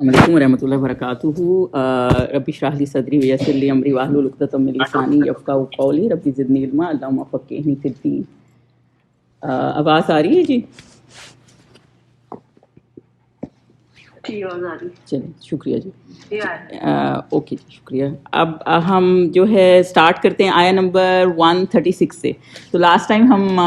السلام علیکم ورحمۃ اللہ وبرکاتہ. رب اشرح لی صدری ویسر لی امری واحلل عقدۃ من لسانی یفقہوا قولی. رب زدنی علما اللہم فقہنی فی الدین. آواز آ رہی ہے جی؟ چلیں شکریہ جی. اوکے جی شکریہ. اب ہم جو ہے اسٹارٹ کرتے ہیں آیا نمبر 136 سے. تو لاسٹ ٹائم ہم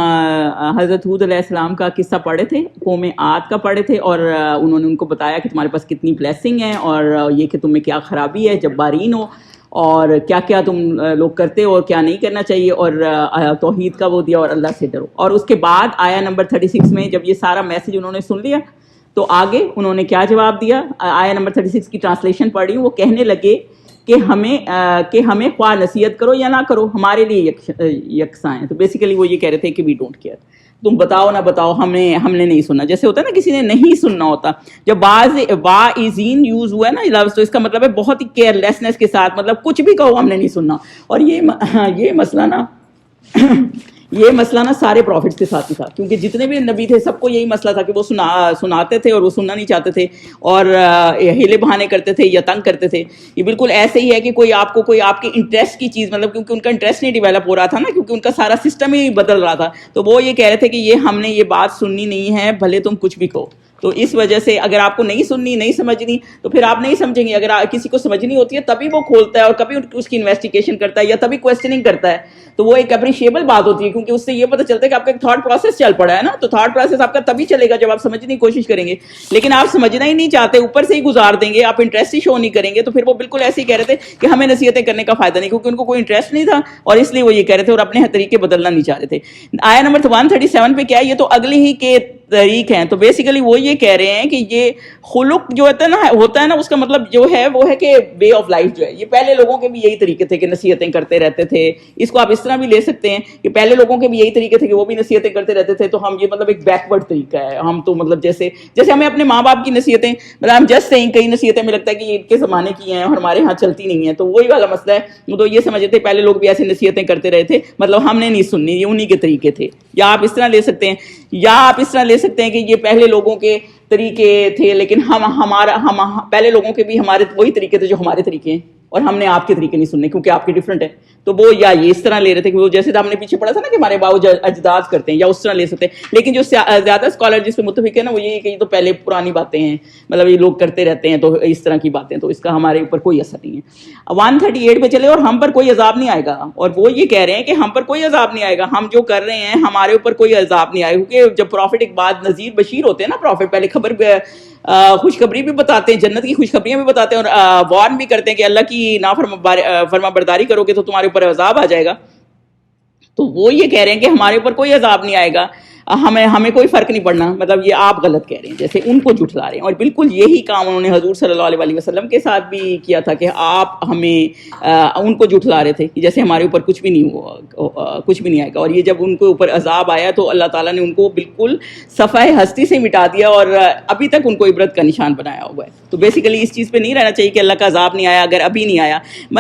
حضرت ہود علیہ السلام کا قصہ پڑھے تھے، قوم عاد کا پڑھے تھے، اور انہوں نے ان کو بتایا کہ تمہارے پاس کتنی بلیسنگ ہے اور یہ کہ تم میں کیا خرابی ہے، جبارین ہو، اور کیا کیا تم لوگ کرتے ہو اور کیا نہیں کرنا چاہیے، اور توحید کا وہ دیا اور اللہ سے ڈرو. اور اس کے بعد آیا نمبر 36 میں جب یہ سارا میسج انہوں نے سن لیا تو آگے انہوں نے کیا جواب دیا. آیا نمبر 36 کی ٹرانسلیشن پڑھ رہی ہوں. وہ کہنے لگے کہ ہمیں خواہ نصیحت کرو یا نہ کرو ہمارے لیے یکساں ہیں. تو بیسیکلی وہ یہ کہہ رہے تھے کہ وی ڈونٹ کیئر، تم بتاؤ نہ بتاؤ، ہم نے نہیں سننا. جیسے ہوتا ہے نا کسی نے نہیں سننا ہوتا. جب واعظین یوز ہوا ہے نا لفظ، تو اس کا مطلب ہے بہت ہی کیئر لیسنس کے ساتھ، مطلب کچھ بھی کہو ہم نے نہیں سننا. اور یہ مسئلہ نا سارے پروفٹس کے ساتھ ہی تھا، کیونکہ جتنے بھی نبی تھے سب کو یہی مسئلہ تھا کہ وہ سناتے تھے اور وہ سننا نہیں چاہتے تھے اور ہیلے بہانے کرتے تھے یا تنگ کرتے تھے. یہ بالکل ایسے ہی ہے کہ کوئی آپ کے انٹرسٹ کی چیز، مطلب کیونکہ ان کا انٹرسٹ نہیں ڈیولپ ہو رہا تھا نا، کیونکہ ان کا سارا سسٹم ہی بدل رہا تھا، تو وہ یہ کہہ رہے تھے کہ ہم نے یہ بات سننی نہیں ہے، بھلے تم کچھ بھی کہو. تو اس وجہ سے اگر آپ کو نہیں سننی، نہیں سمجھنی، تو پھر آپ نہیں سمجھیں گے. اگر کسی کو سمجھنی ہوتی ہے تبھی وہ کھولتا ہے اور کبھی اس کی انویسٹیگیشن کرتا ہے یا تبھی کویسچننگ کرتا ہے. تو وہ ایک اپریشیبل بات ہوتی ہے، کیونکہ اس سے یہ پتہ چلتا ہے کہ آپ کا ایک تھاٹ پروسیس چل پڑا ہے نا. تو تھاٹ پروسیس آپ کا تبھی چلے گا جب آپ سمجھنے کی کوشش کریں گے. لیکن آپ سمجھنا ہی نہیں چاہتے، اوپر سے ہی گزار دیں گے، آپ انٹرسٹ ہی شو نہیں کریں گے. تو پھر وہ بالکل ایسے ہی کہہ رہے تھے کہ ہمیں نصیحتیں کرنے کا فائدہ نہیں، کیونکہ ان کو کوئی انٹرسٹ نہیں تھا اور اس لیے وہ یہ کہہ رہے تھے اور اپنے طریقے بدلنا نہیں چاہ رہے تھے. آیا نمبر 137 پہ کیا ہے؟ یہ تو اگلی ہی کے طریق ہیں. تو بیسیکلی وہ یہ کہہ رہے ہیں کہ یہ خلق جو ہوتا ہے نا، اس کا مطلب جو ہے وہ ہے کہ وے آف لائف جو ہے. یہ پہلے لوگوں کے بھی یہی طریقے تھے کہ نصیحتیں کرتے رہتے تھے. اس کو آپ اس طرح بھی لے سکتے ہیں کہ پہلے لوگوں کے بھی یہی طریقے تھے کہ وہ بھی نصیحتیں کرتے رہتے تھے. تو ہم یہ مطلب ایک بیکورڈ طریقہ ہے. ہم تو مطلب جیسے ہمیں اپنے ماں باپ کی نصیحتیں، مطلب ہم جسٹ سینگ کئی نصیحتیں میں لگتا ہے کہ یہ ان کے زمانے کی ہیں اور ہمارے ہاں چلتی نہیں ہیں. تو وہی والا مسئلہ ہے. وہ تو یہ سمجھتے تھے پہلے لوگ بھی ایسی نصیحتیں کرتے رہے تھے، مطلب ہم نے نہیں سننی، یہ انہی کے طریقے تھے. یا آپ اس طرح لے سکتے ہیں، یا آپ اس طرح لے سکتے ہیں کہ یہ پہلے لوگوں کے طریقے تھے، لیکن ہم پہلے لوگوں کے بھی ہمارے وہی طریقے تھے جو ہمارے طریقے ہیں، اور ہم نے آپ کے طریقے نہیں سننے کیونکہ آپ کے ڈفرینٹ ہیں. تو وہ یا یہ اس طرح لے رہے تھے کہ وہ جیسے ہم نے پیچھے پڑھا تھا نا کہ ہمارے باؤ اجداد کرتے ہیں، یا اس طرح لے سکتے ہیں. لیکن جو زیادہ اسکالر جس پہ متفق ہے نا، وہ یہی کہ یہ تو پہلے پرانی باتیں ہیں، مطلب یہ لوگ کرتے رہتے ہیں، تو اس طرح کی باتیں، تو اس کا ہمارے اوپر کوئی اثر نہیں ہے. 138 پہ چلے. اور ہم پر کوئی عذاب نہیں آئے گا. اور وہ یہ کہہ رہے ہیں کہ ہم پر کوئی عذاب نہیں آئے گا، ہم جو کر رہے ہیں ہمارے اوپر کوئی عذاب نہیں آئے گا. کیونکہ جب پروفٹ ایک بات نذیر بشیر ہوتے ہیں نا، پروفٹ پہلے خوشخبری بھی بتاتے ہیں، جنت کی خوشخبریاں بھی بتاتے ہیں، اور وارن بھی کرتے ہیں کہ اللہ کی فرما برداری کرو گے تو تمہارے اوپر عذاب آ جائے گا. تو وہ یہ کہہ رہے ہیں کہ ہمارے اوپر کوئی عذاب نہیں آئے گا، ہمیں کوئی فرق نہیں پڑنا. مطلب یہ آپ غلط کہہ رہے ہیں، جیسے ان کو جھٹلا رہے ہیں. اور بالکل یہی کام انہوں نے حضور صلی اللہ علیہ وسلم کے ساتھ بھی کیا تھا کہ آپ ان کو جھٹلا رہے تھے کہ جیسے ہمارے اوپر کچھ بھی نہیں آئے گا. اور یہ جب ان کے اوپر عذاب آیا تو اللہ تعالیٰ نے ان کو بالکل صفحہ ہستی سے مٹا دیا، اور ابھی تک ان کو عبرت کا نشان بنایا ہوا ہے. تو بیسیکلی اس چیز پہ نہیں رہنا چاہیے کہ اللہ کا عذاب نہیں آیا اگر ابھی نہیں آیا.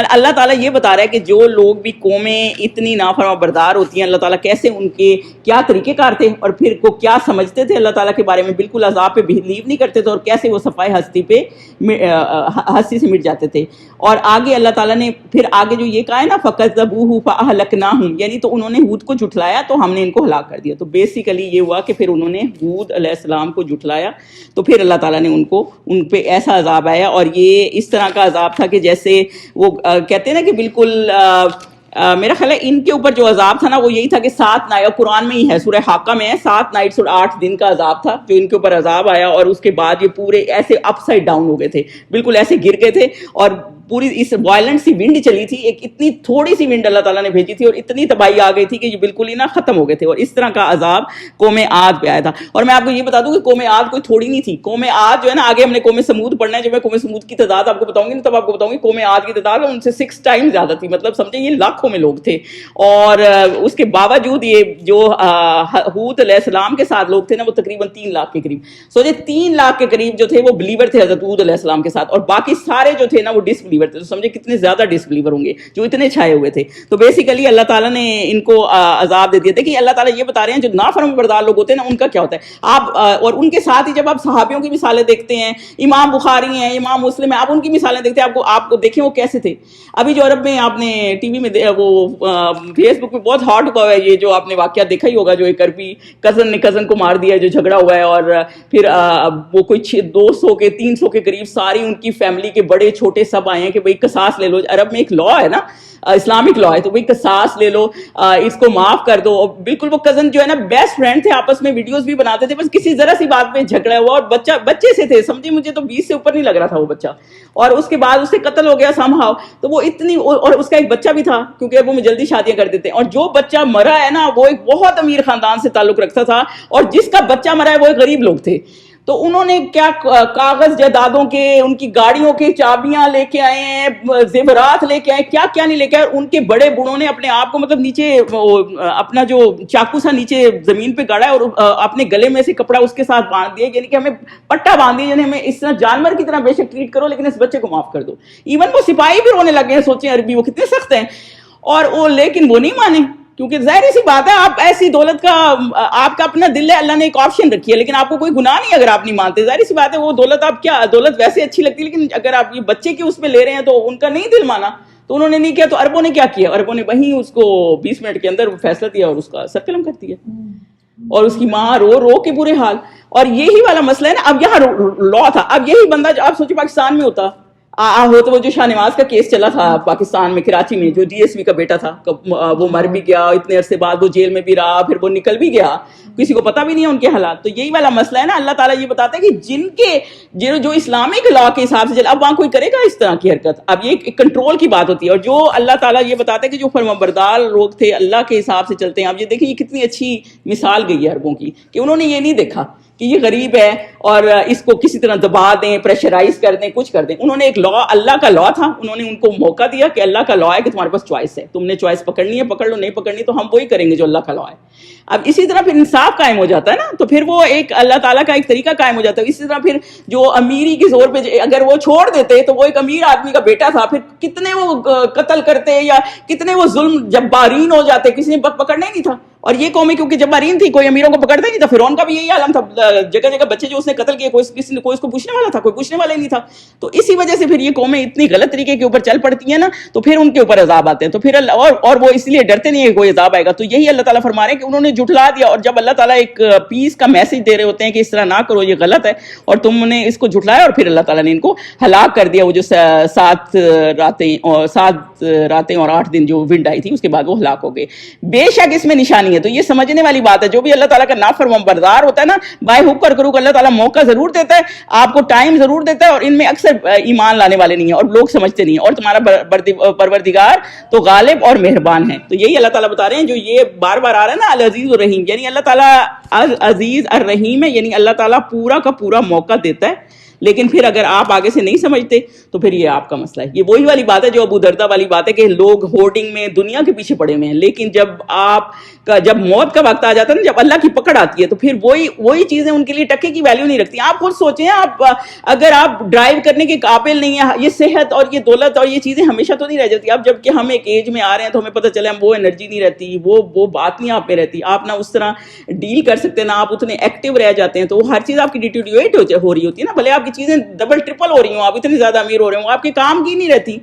اللہ تعالیٰ یہ بتا رہا ہے کہ جو لوگ بھی قومیں اتنی نافرما بردار ہوتی ہیں، اللہ تعالیٰ کیسے ان کے کیا طریقے کار تھے اور پھر کو کیا سمجھتے تھے اللہ تعالیٰ کے بارے میں، بالکل عذاب پہ بلیو نہیں کرتے تھے، اور کیسے وہ صفحہ ہستی سے مٹ جاتے تھے. اور آگے اللہ تعالیٰ نے پھر آگے جو یہ کہا ہے نا فَكَذَّبُوهُ فَأَهْلَكْنَاهُمْ، یعنی تو انہوں نے ہود کو جھٹلایا تو ہم نے ان کو ہلاک کر دیا. تو بیسیکلی یہ ہوا کہ پھر انہوں نے ہود علیہ السلام کو جھٹلایا تو پھر اللہ تعالیٰ نے ان پہ ایسا عذاب آیا. اور یہ اس طرح کا عذاب تھا کہ جیسے وہ کہتے ہیں نا کہ بالکل میرا خیال ہے ان کے اوپر جو عذاب تھا نا وہ یہی تھا کہ 7 نائٹ، قرآن میں ہی ہے، سورہ حاقہ میں ہے، 7 نائٹس اور 8 دن کا عذاب تھا جو ان کے اوپر عذاب آیا. اور اس کے بعد یہ پورے ایسے اپ سائڈ ڈاؤن ہو گئے تھے، بالکل ایسے گر گئے تھے. اور پوری اس وائلنٹ سی ونڈ چلی تھی، ایک اتنی تھوڑی سی ونڈ اللہ تعالیٰ نے بھیجی تھی اور اتنی تباہی آ گئی تھی کہ یہ بالکل ہی نا ختم ہو گئے تھے. اور اس طرح کا عذاب قوم عاد پہ آیا تھا. اور میں آپ کو یہ بتا دوں کہ قوم عاد کوئی تھوڑی نہیں تھی. قوم عاد جو ہے نا، آگے ہم نے قوم سمود پڑھنا ہے، جب میں قوم سمود کی تعداد آپ کو بتاؤں گی نا تب آپ کو بتاؤں گی قوم عاد کی تعداد ان سے 6 ٹائم زیادہ تھی. مطلب سمجھیں یہ لاکھوں میں لوگ تھے. اور اس کے باوجود یہ جو ہود علیہ السلام کے ساتھ لوگ تھے نا وہ تقریباً 3 لاکھ کے قریب، سوچے 3 لاکھ کے قریب جو تھے وہ بلیور تھے حضرت ہود علیہ السلام کے ساتھ، اور باقی سارے جو تھے نا وہ ڈس بلیور بلیور تھے, تو سمجھے کتنے زیادہ ڈس بلیور ہوں گے جو اتنے چھائے ہوئے تھے. تو بیسیکلی اللہ تعالیٰ نے ان کو عذاب دے دیا تھا. کہ اللہ تعالیٰ یہ بتا رہے ہیں جو نافرمان بردار لوگ ہوتے ہیں نا, ان کا کیا ہوتا ہے. آپ اور ان کے ساتھ ہی جب آپ صحابیوں کی مثالیں دیکھتے ہیں, امام بخاری ہیں, امام مسلم ہیں, آپ ان کی مثالیں دیکھتے ہیں, آپ کو دیکھیں وہ کیسے تھے. ابھی جو عرب میں آپ نے ٹی وی میں وہ فیس بک پہ بہت ہاٹ ہوا ہے یہ جو آپ نے واقعہ دیکھا ہی ہوگا, جو ایک عربی کزن نے کزن کو مار دیا, جو جھگڑا ہوا ہے, اور پھر وہ کوئی 200 کے 300 کے قریب ساری ان کی فیملی کے بڑے چھوٹے سب آئے ہیں کہ بھائی قصاص لے لو. عرب میں ایک لا ہے نا, اسلامک لا ہے, تو بھائی قصاص لے لو, اس کو معاف کر دو. بالکل وہ کزن جو ہے نا بیسٹ فرینڈ تھے, آپس میں ویڈیوز بھی بناتے تھے, بس کسی ذرا سی بات پہ جھگڑا ہوا, اور بچے سے تھے, سمجھے مجھے تو 20 سے اوپر نہیں لگ رہا تھا وہ بچہ, اور اس کے بعد اس سے قتل ہو گیا سم ہاؤ. تو وہ اتنی, اور اس کا ایک بچہ بھی تھا کیونکہ وہ جلدی شادیاں کر دیتے ہیں, اور جو بچہ مرا ہے نا وہ ایک بہت امیر خاندان سے تعلق رکھتا تھا, اور جس کا بچہ مرا ہے وہ ایک غریب لوگ تھے. تو انہوں نے کیا کاغذ جائیدادوں کے, ان کی گاڑیوں کے چابیاں لے کے آئے ہیں, زیورات لے کے آئے, کیا کیا نہیں لے کے آئے. ان کے بڑے بوڑھوں نے اپنے آپ کو مطلب نیچے اپنا جو چاقو سا نیچے زمین پہ گاڑا ہے, اور اپنے گلے میں سے کپڑا اس کے ساتھ باندھ دیا, یعنی کہ ہمیں پٹا باندھ دیا, یعنی ہمیں اس طرح جانور کی طرح بے شک ٹریٹ کرو لیکن اس بچے کو معاف کر دو. ایون وہ سپاہی بھی رونے لگے ہیں, سوچیں عربی وہ کتنے سخت ہیں, اور وہ لیکن وہ نہیں مانے, کیونکہ ظاہر سی بات ہے آپ ایسی دولت کا, آپ کا اپنا دل ہے, اللہ نے ایک آپشن رکھی ہے, لیکن آپ کو کوئی گناہ نہیں اگر آپ نہیں مانتے. ظاہر سی بات ہے وہ دولت, آپ کیا دولت ویسے اچھی لگتی ہے, لیکن اگر آپ یہ بچے کی اس میں لے رہے ہیں تو ان کا نہیں دل مانا, تو انہوں نے نہیں کیا. تو عربوں نے کیا کیا, عربوں نے وہیں اس کو 20 منٹ کے اندر فیصلہ دیا اور اس کا سر قلم کر دیا, اور اس کی ماں رو رو کے برے حال. اور یہی والا مسئلہ ہے نا, اب یہاں لا تھا, اب یہی بندہ جو آپ سوچیں پاکستان میں ہوتا تو وہ جو شاہ نواز کا کیس چلا تھا پاکستان میں کراچی میں, جو ڈی ایس پی کا بیٹا تھا, وہ مر بھی گیا, اتنے عرصے بعد وہ جیل میں بھی رہا, پھر وہ نکل بھی گیا, کسی کو پتہ بھی نہیں ہے ان کے حالات. تو یہی والا مسئلہ ہے نا, اللہ تعالیٰ یہ بتاتا ہے کہ جن کے جو اسلامک لا کے حساب سے چل, اب وہاں کوئی کرے گا اس طرح کی حرکت. اب یہ ایک کنٹرول کی بات ہوتی ہے, اور جو اللہ تعالیٰ یہ بتاتا ہے کہ جو فرمانبردار لوگ تھے اللہ کے حساب سے چلتے ہیں. اب یہ دیکھیں یہ کتنی اچھی مثال گئی ہے عربوں کی, کہ انہوں نے یہ نہیں دیکھا کہ یہ غریب ہے اور اس کو کسی طرح دبا دیں, پریشرائز کر دیں, کچھ کر دیں. انہوں نے ایک لا, اللہ کا لا تھا, انہوں نے ان کو موقع دیا کہ اللہ کا لا ہے کہ تمہارے پاس چوائس ہے, تم نے چوائس پکڑنی ہے پکڑ لو, نہیں پکڑنی تو ہم وہی کریں گے جو اللہ کا لا ہے. اب اسی طرح پھر انصاف قائم ہو جاتا ہے نا, تو پھر وہ ایک اللہ تعالیٰ کا ایک طریقہ قائم ہو جاتا ہے. اسی طرح پھر جو امیری کے زور پہ اگر وہ چھوڑ دیتے, تو وہ ایک امیر آدمی کا بیٹا تھا, پھر کتنے وہ قتل کرتے یا کتنے وہ ظلم جبارین ہو جاتے, کسی نے پکڑنا ہی نہیں تھا. اور یہ قومیں کیونکہ جبارین تھی, کوئی امیروں کو پکڑتا ہی نہیں تھا. فرعون کا بھی یہی عالم تھا, جگہ جگہ بچے جو اس نے قتل کیے, کوئی اس کو پوچھنے والا تھا, کوئی پوچھنے والا ہی نہیں تھا. تو اسی وجہ سے پھر یہ قومیں اتنی غلط طریقے کے اوپر چل پڑتی ہیں نا, تو پھر ان کے اوپر عذاب آتے ہیں. تو پھر اور وہ اس لیے ڈرتے نہیں ہے کہ کوئی عذاب آئے گا. تو یہی اللہ تعالیٰ فرما رہے ہیں کہ انہوں نے جھٹلا دیا, اور جب اللہ تعالیٰ ایک پیس کا میسج دے رہے ہوتے ہیں کہ اس طرح نہ کرو, یہ غلط ہے, اور تم نے اس کو جھٹلایا, اور پھر اللہ تعالیٰ نے ان کو ہلاک کر دیا. وہ جو 7 راتیں اور 8 دن جو ونڈ آئی تھی, اس کے بعد وہ ہلاک ہو گئے. بے شک اس میں نشانی ہے. تو یہ سمجھنے والی بات ہے, جو بھی اللہ تعالیٰ کا نافرمان بردار ہوتا ہے نا, بائے حق کر کرو, اللہ تعالیٰ موقع ضرور دیتا ہے, آپ کو ٹائم ضرور دیتا ہے, اور ان میں اکثر ایمان لانے والے نہیں ہیں اور لوگ سمجھتے نہیں ہیں, اور تمہارا پروردگار تو غالب اور مہربان ہے. تو یہی اللہ تعالیٰ بتا رہے ہیں, جو یہ بار بار آ رہا ہے نا العزیز الرحیم, یعنی اللہ تعالیٰ عزیز الرحیم ہے, یعنی اللہ تعالیٰ پورا کا پورا موقع دیتا ہے. لیکن پھر اگر آپ آگے سے نہیں سمجھتے تو پھر یہ آپ کا مسئلہ ہے. یہ وہی والی بات ہے جو ابو دردہ والی بات ہے کہ لوگ ہورڈنگ میں دنیا کے پیچھے پڑے ہوئے ہیں, لیکن جب موت کا وقت آ جاتا ہے نا, جب اللہ کی پکڑ آتی ہے, تو پھر وہی چیزیں ان کے لیے ٹکے کی ویلیو نہیں رکھتی. آپ خود سوچیں, اگر آپ ڈرائیو کرنے کے قابل نہیں ہیں, یہ صحت اور یہ دولت اور یہ چیزیں ہمیشہ تو نہیں رہ جاتی. اب جب کہ ہم ایک ایج میں آ رہے ہیں تو ہمیں پتہ چلے, ہم وہ انرجی نہیں رہتی, وہ بات نہیں آپ میں رہتی, آپ نہ اس طرح ڈیل کر سکتے, نہ آپ اتنے ایکٹیو رہ جاتے ہیں. تو وہ ہر چیز آپ کی ڈیٹیریٹ ہو رہی ہوتی ہے نا, بھلے آپ کی چیزیں ڈبل ٹرپل ہو رہی ہوں, آپ اتنے زیادہ امیر ہو رہے ہوں, آپ کے کام کی نہیں رہتی.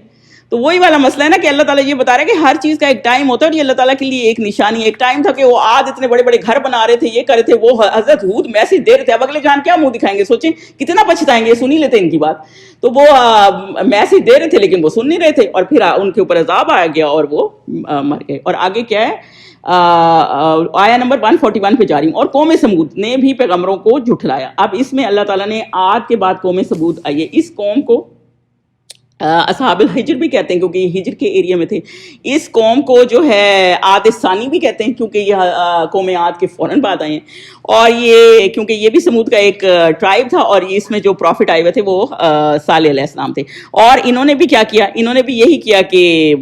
تو وہی والا مسئلہ ہے نا کہ اللہ تعالیٰ یہ بتا رہا ہے کہ ہر چیز کا ایک ٹائم ہوتا ہے, اور یہ اللہ تعالیٰ کے لیے ایک نشانی. ایک ٹائم تھا کہ وہ آج اتنے بڑے بڑے گھر بنا رہے تھے, یہ کر رہے تھے, وہ حضرت ہود میسج دے رہے تھے. اب اگلے جان کیا منہ دکھائیں گے, سوچیں کتنا پچھتائیں گے, سن ہی لیتے ان کی بات. تو وہ میسج دے رہے تھے لیکن وہ سن نہیں رہے تھے, اور پھر ان کے اوپر عذاب آ گیا اور وہ مر گئے. اور آگے کیا ہے, آیا نمبر 141 پہ جا رہی ہوں. اور قوم سمود نے بھی پیغمبروں کو جھٹلایا. اب اس میں اللہ تعالیٰ نے عاد کے بعد قوم سمود آئی ہے. اس قوم کو اصحاب الحجر بھی کہتے ہیں کیونکہ یہ ہجر کے ایریا میں تھے. اس قوم کو جو ہے عاد ثانی بھی کہتے ہیں کیونکہ یہ قوم عاد کے فوراً بعد آئے ہیں. اور یہ کیونکہ یہ بھی سمود کا ایک ٹرائب تھا, اور اس میں جو پروفٹ آئے ہوئے تھے وہ صالح علیہ السلام تھے. اور انہوں نے بھی کیا کیا, انہوں نے بھی یہی کیا کہ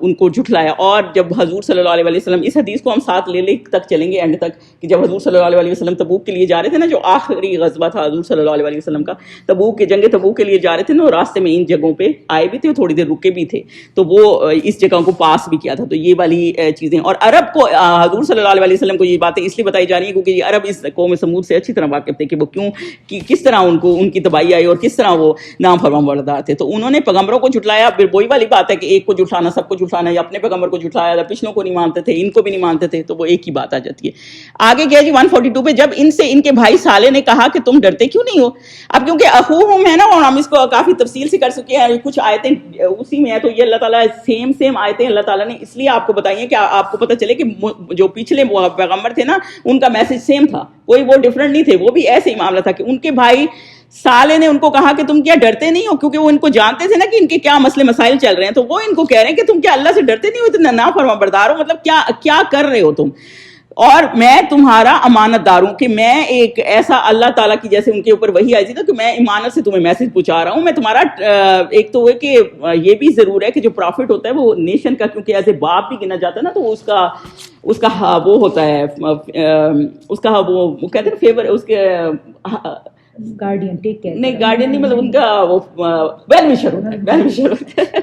ان کو جھٹلایا. اور جب حضور صلی اللہ علیہ وسلم, اس حدیث کو ہم ساتھ لے تک چلیں گے اینڈ تک, کہ جب حضور صلی اللہ علیہ وسلم تبوک کے لیے جا رہے تھے نا, جو آخری غزوہ تھا حضور صلی اللہ علیہ وسلم کا, تبوک کے جنگ تبوک کے لیے جا رہے تھے نا, راستے میں ان جگہوں پہ آئے بھی تھے اور تھوڑی دیر رکے بھی تھے, تو وہ اس جگہوں کو پاس بھی کیا تھا. تو یہ والی چیزیں, اور عرب کو حضور صلی اللہ علیہ وسلم کو یہ باتیں اس لیے بتائی جا رہی ہیں کیونکہ یہ عرب اس قوم سمود سے اچھی طرح واقف تھے کہ وہ کیوں کس طرح ان کی تباہی آئی اور کس طرح وہ نافرمان بردار تھے. تو انہوں نے پیغمبروں کو جھٹلایا. پھر وہی والی بات ہے کہ ایک کو جھٹلانا سب کو جھٹلانا, یا اپنے پیغمبر کو جھٹلایا, پچھلوں کو نہیں مانتے تھے, ان کو بھی نہیں مانتے تھے, تو وہ ایک ہی بات آ جاتی ہے. آگے کیا جی 142 پہ, جب ان سے ان کے بھائی صالح نے کہا کہ تم ڈرتے کیوں نہیں ہو. اب کیونکہ اخوہم ہے نا, اور ہم اس کو کافی تفصیل سے کر سکے ہیں, کچھ آیتیں اسی میں ہے, تو یہ اللہ تعالیٰ سیم آیتیں اللہ تعالیٰ نے اس لیے آپ کو بتائی ہیں کہ آپ کو پتہ چلے کہ جو پچھلے پیغمبر تھے نا ان کا میسج سیم تھا, کوئی وہ ڈفرنٹ نہیں تھے. وہ بھی ایسے ہی معاملہ تھا کہ ان کے بھائی صالح نے ان کو کہا کہ تم کیا ڈرتے نہیں ہو, کیونکہ وہ ان کو جانتے تھے نا کہ ان کے کیا مسئلے مسائل چل رہے ہیں. تو وہ ان کو کہہ رہے ہیں کہ تم کیا اللہ سے ڈرتے نہیں ہو, اتنا نافرمان بردار ہو, مطلب کیا کر رہے ہو تم, اور میں تمہارا امانت دار ہوں کہ میں ایک ایسا اللہ تعالیٰ کی جیسے ان کے اوپر وہی آئی تھی نا کہ میں امانت سے تمہیں میسج پہنچا رہا ہوں. میں تمہارا ایک تو وہ کہ یہ بھی ضرور ہے کہ جو پرافٹ ہوتا ہے وہ نیشن کا کیونکہ ایز اے باپ بھی گنا جاتا ہے نا, تو اس کا وہ ہوتا ہے, اس کا وہ کہتے ہیں فیور, اس کے گارڈین, ٹیک کیئر, نہیں گارڈین نہیں, مطلب ان کا وہ ویل وشر ہوتا ہے, ویل وشر ہوتا ہے,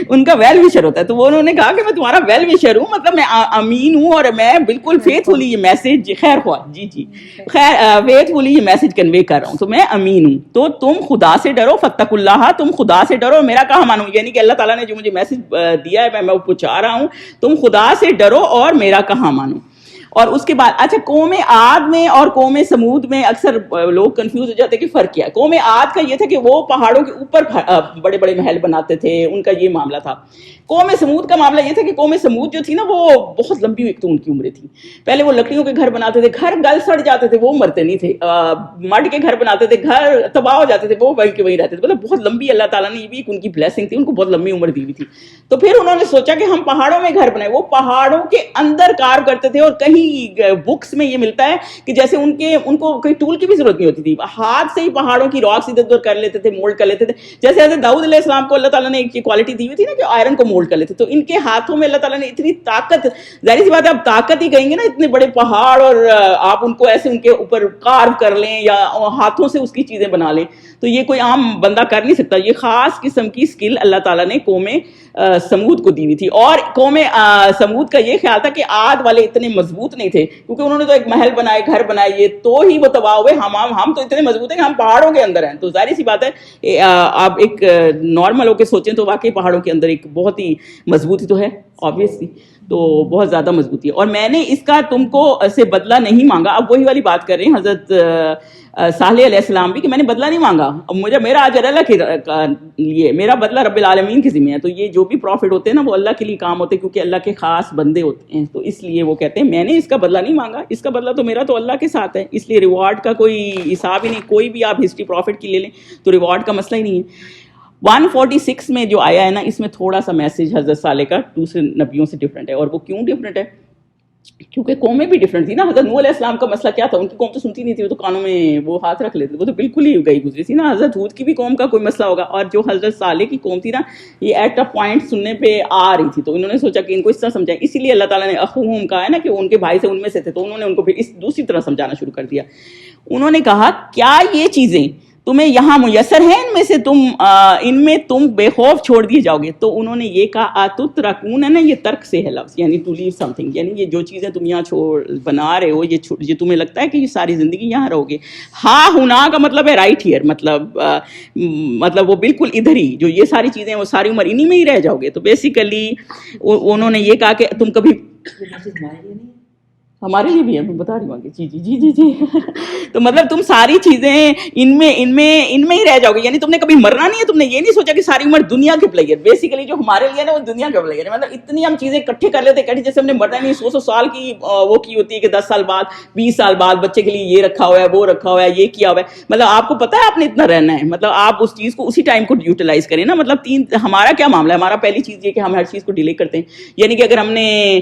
ان کا ویل وشر ہوتا ہے. تو وہ انہوں نے کہا کہ میں تمہارا ویل وشر ہوں, مطلب میں امین ہوں اور میں بالکل فیتھ فلی یہ میسج, خیر خواہ جی خیر فیتھ فلی یہ میسج کنوے کر رہا ہوں, تو میں امین ہوں. تو تم خدا سے ڈرو, فاتقوا اللہ, تم خدا سے ڈرو, میرا کہا مانو, یعنی کہ اللہ تعالیٰ نے جو مجھے میسج دیا ہے میں وہ پہنچا رہا ہوں, تم خدا سے ڈرو اور میرا کہا مانو. اور اس کے بعد اچھا قوم عاد میں اور قوم سمود میں اکثر لوگ کنفیوز ہو جاتے ہیں کہ فرق کیا ہے. قوم عاد کا یہ تھا کہ وہ پہاڑوں کے اوپر بڑے بڑے محل بناتے تھے, ان کا یہ معاملہ تھا. قوم سمود کا معاملہ یہ تھا کہ قوم سمود جو تھی نا وہ بہت لمبی ایک تو ان کی عمریں تھی. پہلے وہ لکڑیوں کے گھر بناتے تھے, گھر گل سڑ جاتے تھے, وہ مرتے نہیں تھے. مڈ کے گھر بناتے تھے, گھر تباہ ہو جاتے تھے, وہ وہیں کے وہیں رہتے تھے. مطلب بہت لمبی, اللہ تعالیٰ نے یہ بھی ان کی بلیسنگ تھی, ان کو بہت لمبی عمر دی ہوئی تھی. تو پھر انہوں نے سوچا کہ ہم پہاڑوں میں گھر بنائے. وہ پہاڑوں کے اندر کار کرتے تھے, اور کہیں بکس میں یہ ملتا ہے کہ جیسے ان کو کوئی ٹول کی بھی ضرورت نہیں ہوتی تھی, ہاتھ سے ہی پہاڑوں کی راکس ادھر ادھر کر لیتے تھے, مولڈ کر لیتے تھے. جیسے حضرت داؤد علیہ السلام کو اللہ تعالیٰ نے ایک کوالٹی دی ہوئی تھی نا کہ آئرن کو مولڈ کر لیتے, تو ان کے ہاتھوں میں اللہ تعالیٰ نے اتنی طاقت, ظاہر سی بات ہے اب طاقت ہی کہیں گے نا, اتنے بڑے پہاڑ اور آپ ان کو ایسے ان کے اوپر کارو کر لیں یا ہاتھوں سے اس کی چیزیں بنا لیں, تو یہ کوئی عام بندہ کر نہیں سکتا. یہ خاص قسم کی اسکل اللہ تعالیٰ نے قوم سمود کو دی ہوئی تھی. اور قوم سمود کا یہ خیال تھا کہ عاد والے اتنے مضبوط نہیں تھے, کیونکہ انہوں نے تو ایک محل بنائے, گھر بنائے, یہ تو ہی وہ تباہ ہوئے. ہم تو اتنے مضبوط ہیں کہ ہم پہاڑوں کے اندر ہیں. تو ظاہر سی بات ہے آپ ایک نارمل ہو کے سوچیں تو واقعی پہاڑوں کے اندر ایک بہت ہی مضبوطی تو ہے, آبویسلی, تو بہت زیادہ مضبوطی ہے. اور میں نے اس کا تم کو سے بدلہ نہیں مانگا. اب وہی والی بات کر رہے ہیں حضرت صالح علیہ السلام بھی کہ میں نے بدلہ نہیں مانگا, میرا اجر اللہ کے لیے, میرا بدلہ رب العالمین کے ذمہ ہے. تو یہ جو بھی پروفٹ ہوتے ہیں نا وہ اللہ کے لیے کام ہوتے ہیں, کیونکہ اللہ کے خاص بندے ہوتے ہیں, تو اس لیے وہ کہتے ہیں میں نے اس کا بدلہ نہیں مانگا, اس کا بدلہ تو میرا تو اللہ کے ساتھ ہے, اس لیے ریوارڈ کا کوئی حساب ہی نہیں. کوئی بھی آپ ہسٹری پروفٹ کی لے لیں تو ریوارڈ کا مسئلہ ہی نہیں ہے. 146 میں جو آیا ہے نا, اس میں تھوڑا سا میسج حضرت صالح کا دوسرے نبیوں سے ڈفرینٹ ہے. اور وہ کیوں ڈفرینٹ ہے؟ کیونکہ قومیں بھی ڈفرینٹ تھی نا. حضرت نوح علیہ السلام کا مسئلہ کیا تھا, ان کی قوم تو سنتی نہیں تھی, وہ تو کانوں میں وہ ہاتھ رکھ لیتے, وہ تو بالکل ہی گئی گزری تھی نا. حضرت ہود کی بھی قوم کا کوئی مسئلہ ہوگا, اور جو حضرت صالح کی قوم تھی نا یہ ایٹ اے پوائنٹ سننے پہ آ رہی تھی, تو انہوں نے سوچا کہ ان کو اس طرح سمجھائیں. اسی لیے اللہ تعالیٰ نے اخوہم کہا ہے نا کہ ان کے بھائی سے ان میں سے تھے, تو انہوں نے ان کو پھر اس دوسری طرح سمجھانا شروع کر دیا. انہوں نے کہا کیا یہ چیزیں تمہیں یہاں میسر ہیں, ان میں تم بے خوف چھوڑ دیے جاؤ گے. تو انہوں نے یہ کہا اتترکون ہے نا, یہ ترک سے ہے لفظ, یعنی ٹو لیو سم تھنگ, یعنی یہ جو چیزیں تم یہاں بنا رہے ہو, یہ تمہیں لگتا ہے کہ یہ ساری زندگی یہاں رہو گے. ہاں ہونا کا مطلب ہے رائٹ ہیئر, مطلب وہ بالکل ادھر ہی, جو یہ ساری چیزیں وہ ساری عمر انہی میں ہی رہ جاؤ گے. تو بیسیکلی انہوں نے یہ کہا کہ تم کبھی, ہمارے لیے بھی ہے, میں بتا رہی ہوں جی جی جی جی جی تو مطلب تم ساری چیزیں ان میں ہی رہ جاؤ گے, یعنی تم نے کبھی مرنا نہیں ہے. تم نے یہ نہیں سوچا کہ ساری عمر دنیا کے پلیئر, بیسیکلی جو ہمارے لیے نا وہ دنیا کے پلیئر ہے. مطلب اتنی ہم چیزیں اکٹھے کر لیتے ہیں جیسے ہم نے مرنا نہیں. 100 سال کی وہ کی ہوتی ہے کہ 10 سال بعد 20 سال بعد بچے کے لیے یہ رکھا ہوا ہے, وہ رکھا ہوا ہے, یہ کیا ہوا ہے. مطلب آپ کو پتا ہے آپ نے اتنا رہنا ہے, مطلب آپ اس چیز کو اسی ٹائم کو یوٹیلائز کریں نا. مطلب ہمارا کیا معاملہ ہے, ہمارا پہلی چیز یہ کہ ہم ہر چیز کو ڈیلے کرتے ہیں. یعنی کہ اگر ہم نے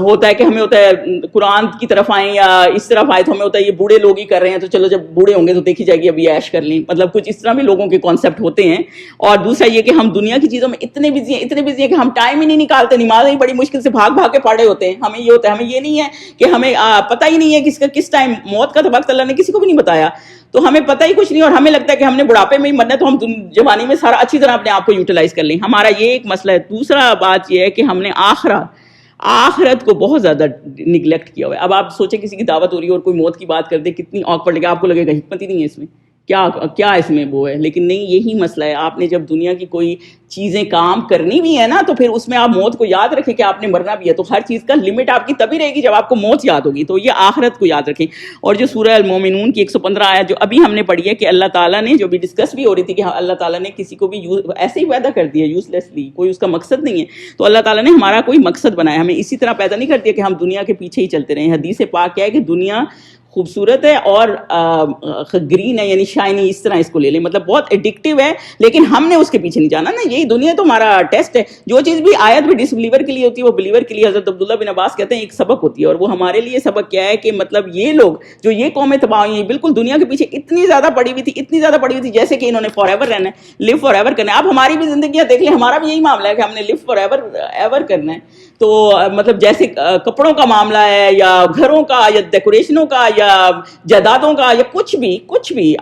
ہوتا ہے کہ ہمیں ہوتا ہے قرآن کی طرف آئیں یا اس طرف آئے تو ہمیں ہوتا ہے یہ بوڑھے لوگ ہی کر رہے ہیں تو چلو جب بوڑھے ہوں گے تو دیکھی جائے گی ابھی عیش کر لیں, مطلب کچھ اس طرح بھی لوگوں کے کانسیپٹ ہوتے ہیں. اور دوسرا یہ کہ ہم دنیا کی چیزوں میں اتنے بزی ہیں کہ ہم ٹائم ہی نہیں نکالتے, نمازیں ہی بڑی مشکل سے بھاگ کے پڑھ رہے ہوتے ہیں. ہمیں یہ ہوتا ہے, ہمیں یہ نہیں ہے کہ ہمیں پتہ ہی نہیں ہے کس ٹائم موت کا تو وقت اللہ نے کسی کو بھی نہیں بتایا, تو ہمیں پتہ ہی کچھ نہیں, اور ہمیں لگتا ہے کہ ہم نے بڑھاپے میں ہی مرنا ہے تو ہم جوانی میں سارا اچھی طرح اپنے آپ کو یوٹیلائز کر لیں. ہمارا یہ ایک مسئلہ ہے. دوسرا بات یہ ہے کہ ہم نے آخرت کو بہت زیادہ نگلیکٹ کیا ہوا ہے. اب آپ سوچیں کسی کی دعوت ہو رہی ہے اور کوئی موت کی بات کر دے, کتنی آکورڈ لگے, آپ کو لگے گا حکمت ہی نہیں ہے اس میں, کیا اس میں وہ ہے. لیکن نہیں, یہی مسئلہ ہے. آپ نے جب دنیا کی کوئی چیزیں کام کرنی بھی ہے نا تو پھر اس میں آپ موت کو یاد رکھیں کہ آپ نے مرنا بھی ہے. تو ہر چیز کا لمٹ آپ کی تبھی رہے گی جب آپ کو موت یاد ہوگی. تو یہ آخرت کو یاد رکھیں. اور جو سورہ المومنون کی 115 آیت جو ابھی ہم نے پڑھی ہے کہ اللہ تعالیٰ نے, جو بھی ڈسکس بھی ہو رہی تھی کہ اللہ تعالیٰ نے کسی کو بھی ایسے ہی پیدا کر دیا یوز لیسلی, کوئی اس کا مقصد نہیں ہے. تو اللہ تعالیٰ نے ہمارا کوئی مقصد بنایا, ہمیں اسی طرح پیدا نہیں کر دیا کہ ہم دنیا کے پیچھے ہی چلتے رہیں. حدیث پاک کیا ہے کہ دنیا خوبصورت ہے اور گرین ہے, یعنی شائنی, اس طرح اس کو لے لیں, مطلب بہت ایڈکٹیو ہے, لیکن ہم نے اس کے پیچھے نہیں جانا نا. یہی دنیا تو ہمارا ٹیسٹ ہے. جو چیز بھی آیت بھی ڈس بلیور کے لیے ہوتی ہے وہ بلیور کے لیے, حضرت عبداللہ بن عباس کہتے ہیں, ایک سبق ہوتی ہے. اور وہ ہمارے لیے سبق کیا ہے کہ مطلب یہ لوگ جو یہ قومیں تباہ ہوئی ہیں بالکل دنیا کے پیچھے اتنی زیادہ پڑی ہوئی تھی جیسے کہ انہوں نے فار ایور رہنا ہے, لیو فار ایور کرنا ہے. اب ہماری بھی زندگیاں دیکھ لیں, ہمارا بھی یہی معاملہ ہے کہ ہم نے لیو فار ایور کرنا ہے. تو مطلب جیسے کپڑوں کا معاملہ ہے یا گھروں کا یا ڈیکوریشنوں کا یا جائیدادوں کا یا کچھ بھی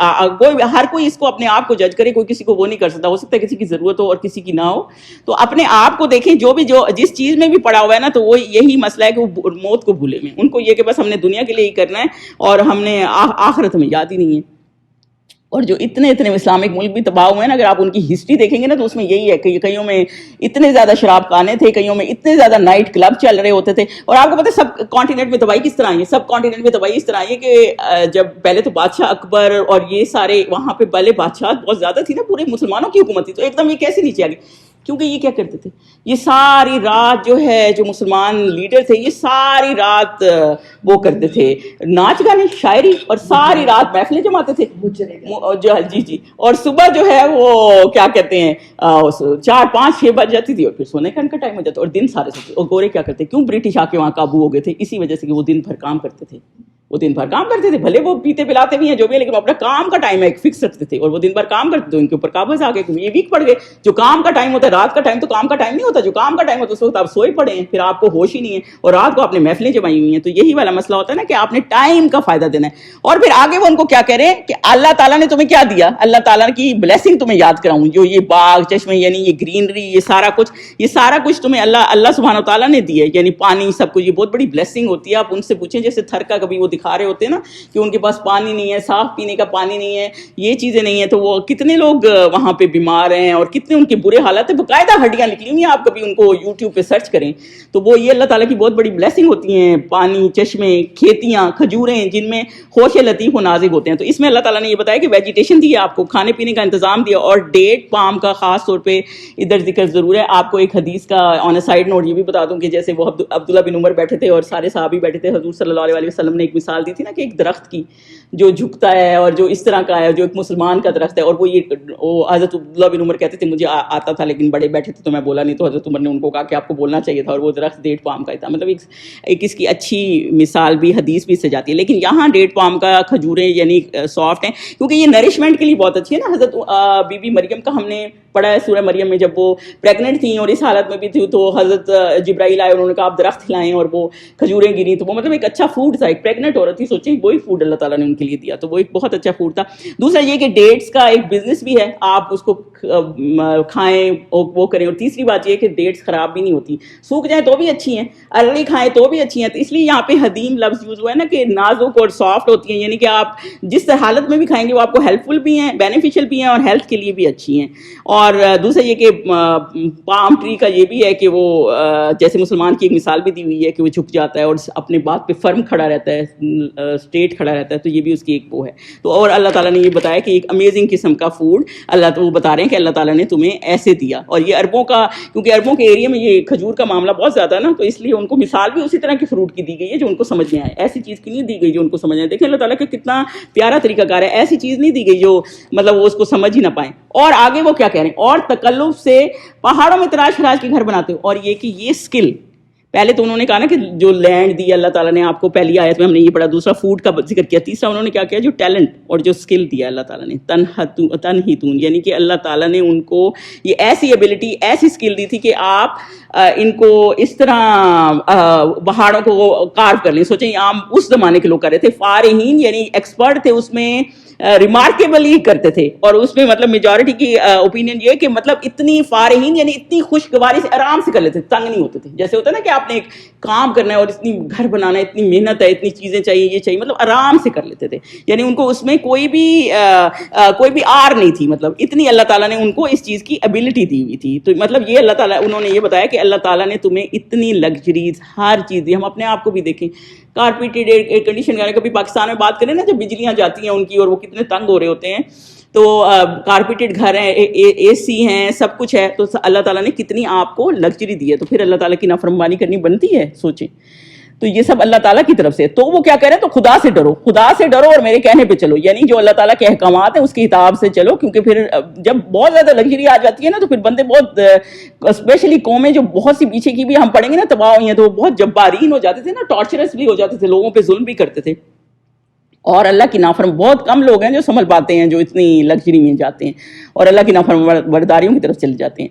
ہر کوئی اس کو اپنے آپ کو جج کرے, کوئی کسی کو وہ نہیں کر سکتا. ہو سکتا ہے کسی کی ضرورت ہو اور کسی کی نہ ہو. تو اپنے آپ کو دیکھیں, جو جس چیز میں بھی پڑا ہوا ہے نا, تو وہ یہی مسئلہ ہے کہ وہ موت کو بھولے میں. ان کو یہ کہ بس ہم نے دنیا کے لیے ہی کرنا ہے اور ہم نے آخرت میں یاد ہی نہیں ہے. اور جو اتنے اسلامک ملک بھی تباہ ہوئے ہیں نا, اگر آپ ان کی ہسٹری دیکھیں گے نا تو اس میں یہی ہے کہ کئیوں میں اتنے زیادہ شراب خانے تھے, کئیوں میں اتنے زیادہ نائٹ کلب چل رہے ہوتے تھے. اور آپ کو پتہ ہے سب کانٹیننٹ میں تباہی کس طرح آئی ہے, سب کانٹیننٹ میں تباہی اس طرح آئی ہے کہ جب پہلے تو بادشاہ اکبر اور یہ سارے وہاں پہ پہلے بادشاہ بہت زیادہ تھی نا, پورے مسلمانوں کی حکومت تھی, تو ایک دم یہ کیسے نیچے آ گئی. کیونکہ یہ کیا کرتے تھے, یہ ساری رات جو ہے جو مسلمان لیڈر تھے یہ ساری رات وہ کرتے تھے ناچ گانے شاعری, اور ساری رات محفلیں جماتے تھے. جی اور صبح جو ہے وہ کیا کہتے ہیں 4 5 6 بج جاتی تھی اور پھر سونے کا ان کا ٹائم ہو جاتا, اور دن سارے سوتے. اور گورے کیا کرتے, کیوں برٹش آ کے وہاں قابو ہو گئے تھے, اسی وجہ سے کہ وہ دن بھر کام کرتے تھے. بھلے وہ پیتے پلاتے بھی ہیں جو بھی, لیکن اپنا کام کا ٹائم ایک فکس رکھتے تھے اور وہ دن بھر کام کرتے تھے. ان کے اوپر قابض آ گئے, یہ ویک پڑ گئے. جو کام کا ٹائم ہوتا ہے رات کا ٹائم, تو کام کا ٹائم نہیں ہوتا. جو کام کا ٹائم ہوتا ہے اس وقت آپ سوئے پڑے ہیں, پھر آپ کو ہوش ہی نہیں ہے, اور رات کو آپ نے محفلیں جمائی ہوئی ہیں. تو یہی والا مسئلہ ہوتا ہے نا کہ آپ نے ٹائم کا فائدہ دینا ہے. اور پھر آگے وہ ان کو کیا کہہ رہے ہیں کہ اللہ تعالیٰ نے تمہیں کیا دیا, اللہ تعالیٰ کی بلیسنگ تمہیں یاد کراؤں, جو یہ باغ چشمے یعنی یہ گرینری, یہ سارا کچھ تمہیں اللہ سبحانہ و تعالیٰ نے دیا ہے, یعنی پانی سب کچھ. یہ بہت بڑی بلیسنگ ہوتی ہے. آپ ان سے پوچھیں, جیسے تھر کا کبھی وہ دکھا رہے ہوتے ہیں نا کہ ان کے پاس پانی نہیں ہے, صاف پینے کا پانی نہیں ہے, یہ چیزیں نہیں ہیں, تو وہ کتنے لوگ وہاں پہ بیمار ہیں اور کتنے ان کے برے حالات ہیں. باقاعدہ ہڈیاں نکلی ہوئی ہیں, آپ کبھی ان کو یوٹیوب پہ سرچ کریں تو وہ یہ اللہ تعالیٰ کی بہت بڑی بلیسنگ ہوتی ہیں. پانی, چشمے, کھیتیاں, کھجوریں جن میں خوش لطیف و نازک ہوتے ہیں. تو اس میں اللہ تعالیٰ نے یہ بتایا کہ ویجیٹیشن دی ہے آپ کو, کھانے پینے کا انتظام دیا, اور ڈیٹ پام کا خاص طور پہ ادھر ذکر ضرور ہے. آپ کو ایک حدیث کا آن اے سائڈ نوٹ یہ بھی بتا دوں کہ جیسے وہ عبداللہ بن عمر بیٹھے تھے اور سارے صحابی بیٹھے تھے, حضور صلی اللہ علیہ وسلم نے ایک مثال دی تھی نا کہ ایک درخت کی جو جھکتا ہے اور جو اس طرح کا ہے, جو ایک مسلمان کا درخت ہے. اور وہ حضرت عبداللہ بن عمر کہتے تھے مجھے آتا تھا لیکن بڑے بیٹھے تھے تو میں بولا نہیں, تو حضرت عمر نے ان کو کہا کہ آپ کو بولنا چاہیے تھا, اور وہ درخت ڈیٹ پام کا ہی تھا. مطلب ایک اس کی اچھی مثال بھی حدیث بھی اس سے جاتی ہے. لیکن یہاں ڈیٹ پام کا کھجوریں یعنی سافٹ ہیں کیونکہ یہ نرشمنٹ کے لیے بہت اچھی ہے نا. حضرت بی بی مریم کا ہم نے پڑھا ہے سورہ مریم میں, جب وہ پریگننٹ تھیں اور اس حالت میں بھی تھی تو حضرت جبرائیل آئے, انہوں نے کہا آپ درخت کھلائیں, اور وہ کھجوریں گری. تو وہ مطلب ایک اچھا فوڈ تھا. ایک پریگننٹ عورت تھی, سوچیں وہی فوڈ اللہ تعالیٰ نے ان کے لیے دیا, تو وہ ایک بہت اچھا فوڈ تھا. دوسرا یہ کہ ڈیٹس کا ایک بزنس بھی ہے, آپ اس کو کھائیں وہ کریں. اور تیسری بات یہ کہ ڈیٹس خراب بھی نہیں ہوتی, سوکھ جائیں تو بھی اچھی ہیں, ارلی کھائیں تو بھی اچھی ہیں. تو اس لیے یہاں پہ حدیم لفظ یوز ہوا ہے نا کہ نازک اور سافٹ ہوتی ہیں, یعنی کہ آپ جس حالت میں بھی کھائیں گے وہ آپ کو ہیلپ فل بھی ہیں, بینیفیشیل بھی ہیں, اور ہیلتھ کے لیے بھی اچھی ہیں. اور دوسرا یہ کہ پام ٹری کا یہ بھی ہے کہ وہ جیسے مسلمان کی ایک مثال بھی دی ہوئی ہے کہ وہ جھک جاتا ہے اور اپنے بات پہ فرم کھڑا رہتا ہے, اسٹیٹ کھڑا رہتا ہے. تو یہ بھی اس کی ایک وہ ہے. تو اور اللہ تعالیٰ نے یہ بتایا کہ ایک امیزنگ قسم کا فوڈ وہ بتا رہے ہیں کہ اللہ تعالیٰ نے تمہیں ایسے دیا. اور یہ عربوں کا, کیونکہ عربوں کے ایریا میں یہ کھجور کا معاملہ بہت زیادہ ہے نا, تو اس لیے ان کو مثال بھی اسی طرح کی فروٹ کی دی گئی ہے جو ان کو سمجھ میں آئے. ایسی چیز کی نہیں دی گئی جو ان کو سمجھ آئے. دیکھیں اللہ تعالیٰ کا کتنا پیارا طریقہ کار ہے, ایسی چیز نہیں دی گئی جو مطلب وہ اس کو سمجھ ہی نہ پائیں. اور آگے وہ کیا کہہ رہے ہیں, اور تکلف سے پہاڑوں میں تراش خراش کے گھر بناتے ہو. اور یہ کہ یہ اسکل پہلے تو انہوں نے کہا نا کہ جو لینڈ دی اللہ تعالیٰ نے آپ کو، پہلی آیت میں ہم نے یہ پڑھا، دوسرا فوڈ کا ذکر کیا، تیسرا انہوں نے کیا کیا، جو ٹیلنٹ اور جو اسکل دیا اللہ تعالیٰ نے، تنحتون، یعنی کہ اللہ تعالیٰ نے ان کو یہ ایسی ایبلٹی، ایسی اسکل دی تھی کہ آپ ان کو اس طرح پہاڑوں کو کارو کر لیں. سوچیں عام اس زمانے کے لوگ کر رہے تھے. فارہین یعنی ایکسپرٹ تھے اس میں, ریمارکیبلی کرتے تھے, اور اس میں مطلب میجورٹی کی اوپینین یہ کہ مطلب اتنی فارہین یعنی اتنی خوشگواری سے آرام سے کر لیتے تھے, تنگ نہیں ہوتے تھے. جیسے ہوتا ہے نا کہ آپ نے ایک کام کرنا ہے اور اتنی گھر بنانا ہے, اتنی محنت ہے, اتنی چیزیں چاہیے, یہ چاہیے, مطلب آرام سے کر لیتے تھے. یعنی ان کو اس میں کوئی بھی آر نہیں تھی, مطلب اتنی اللہ تعالیٰ نے ان کو اس چیز کی ایبلٹی دی ہوئی تھی. تو مطلب یہ اللہ تعالیٰ, انہوں نے یہ بتایا کہ اللہ تعالیٰ نے تمہیں اتنی لگژریز ہر چیز دی. ہم اپنے آپ کو بھی دیکھیں, کارپیٹڈ ایئر کنڈیشن, کبھی پاکستان میں بات کریں نا, جب بجلیاں جاتی ہیں ان کی اور وہ کتنے تنگ ہو رہے ہوتے ہیں, تو کارپیٹڈ گھر ہیں, اے سی ہیں, سب کچھ ہے, تو اللہ تعالیٰ نے کتنی آپ کو لگژری دی ہے. تو پھر اللہ تعالیٰ کی نافرمانی کرنی بنتی ہے؟ سوچیں. تو یہ سب اللہ تعالیٰ کی طرف سے. تو وہ کیا کہہ رہے ہیں, تو خدا سے ڈرو, خدا سے ڈرو اور میرے کہنے پہ چلو, یعنی جو اللہ تعالیٰ کے احکامات ہیں اس کی کتاب سے چلو. کیونکہ پھر جب بہت زیادہ لگژری آ جاتی ہے نا, تو پھر بندے بہت, اسپیشلی قومیں جو بہت سی پیچھے کی بھی ہم پڑھیں گے نا تباہ ہوئی ہیں, تو وہ بہت جبارین ہو جاتے تھے نا, ٹارچرس بھی ہو جاتے تھے, لوگوں پہ ظلم بھی کرتے تھے. اور اللہ کی نافرمان, بہت کم لوگ ہیں جو سنبھل پاتے ہیں, جو اتنی لگژری میں جاتے ہیں اور اللہ کی نافرمانیوں کی طرف چلے جاتے ہیں.